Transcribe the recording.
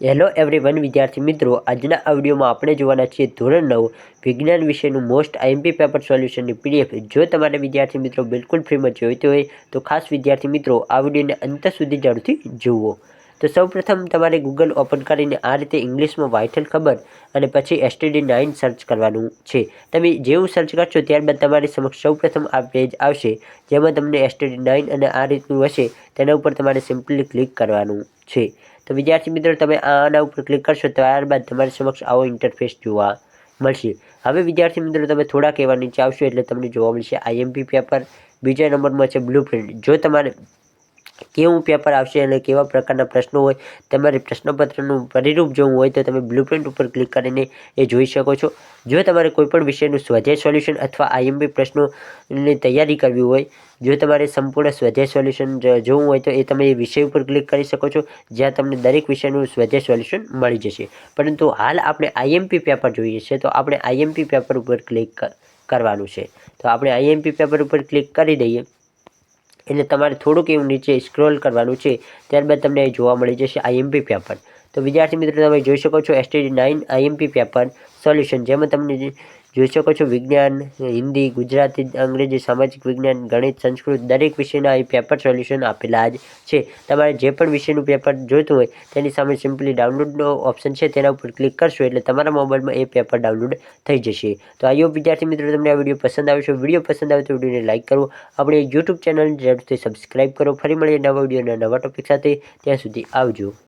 Hello everyone વિદ્યાર્થી મિત્રો, આજના આ વિડીયોમાં આપણે જોવાના છીએ ધોરણ 9 વિજ્ઞાન વિષયનું મોસ્ટ આઈએમપી પેપર સોલ્યુશનની પીડીએફ. જો તમારે વિદ્યાર્થી મિત્રો બિલકુલ ફ્રીમાં જોઈતી હોય તો ખાસ વિદ્યાર્થી મિત્રો આ વિડીયોને અંત સુધી જરૂરથી જુઓ. તો સૌપ્રથમ તમારે ગૂગલ ઓપન કરીને આ રીતે ઇંગ્લિશમાં વાઇટલ ખબર અને પછી STD9 સર્ચ કરવાનું છે. તમે જેવું સર્ચ કરશો ત્યારબાદ તમારી સમક્ષ સૌપ્રથમ આ પેજ આવશે, જેમાં તમને STD9 અને આ રીતનું હશે તેના ઉપર તમારે સિમ્પલી ક્લિક કરવાનું છે. તો વિદ્યાર્થી મિત્રો, તમે આના ઉપર ક્લિક કરશો ત્યારબાદ તમારી સમક્ષ આવો ઇન્ટરફેસ જોવા મળશે. હવે વિદ્યાર્થી મિત્રો, તમે થોડાક એવા નીચે આવશો એટલે તમને જોવા મળશે આઈએમપી પેપર. બીજા નંબરમાં છે બ્લુપ્રિન્ટ. જો તમારે કેવું પેપર આવશે અને કેવા પ્રકારના પ્રશ્નો હોય, તમારે પ્રશ્નપત્રનું પરિરૂપ જોવું હોય તો તમે બ્લુપ્રિન્ટ ઉપર ક્લિક કરીને એ જોઈ શકો છો. જો તમારે કોઈપણ વિષયનું સ્વાધ્યાય સોલ્યુશન અથવા આઈએમપી પ્રશ્નોની તૈયારી કરવી હોય, જો તમારે સંપૂર્ણ સ્વાધ્યાય સોલ્યુશન જોવું હોય તો એ તમે એ વિષય ઉપર ક્લિક કરી શકો છો, જ્યાં તમને દરેક વિષયનું સ્વાધ્યાય સોલ્યુશન મળી જશે. પરંતુ હાલ આપણે આઈએમપી પેપર જોઈએ છે, તો આપણે આઈએમપી પેપર ઉપર ક્લિક કરવાનું છે. તો આપણે આઈએમપી પેપર ઉપર ક્લિક કરી દઈએ એટલે તમારે થોડુંક એવું નીચે સ્ક્રોલ કરવાનું છે. ત્યારબાદ તમને જોવા મળી જશે આઈએમપી પેપર. તો વિદ્યાર્થી મિત્રો, તમે જોઈ શકો છો STD9 આઈએમપી પેપર સોલ્યુશન, જેમાં તમને જોઈ શકો છો વિજ્ઞાન, હિન્દી, ગુજરાતી, અંગ્રેજી, સામાજિક વિજ્ઞાન, ગણિત, સંસ્કૃત દરેક વિષયના અહીં પેપર સોલ્યુશન આપેલા જ છે. તમારે જે પણ વિષયનું પેપર જોઈતું હોય તેની સામે સિમ્પલી ડાઉનલોડનો ઓપ્શન છે, તેના ઉપર ક્લિક કરશો એટલે તમારા મોબાઈલમાં એ પેપર ડાઉનલોડ થઈ જશે. તો આઈ હોપ વિદ્યાર્થી મિત્રો તમને આ વિડીયો પસંદ આવશે. વિડીયો પસંદ આવે તો વિડીયોને લાઇક કરો, આપણે યુટ્યુબ ચેનલ જરૂરથી સબસ્ક્રાઈબ કરો. ફરી મળીએ નવા વિડીયો અને નવા ટોપિક સાથે. ત્યાં સુધી આવજો.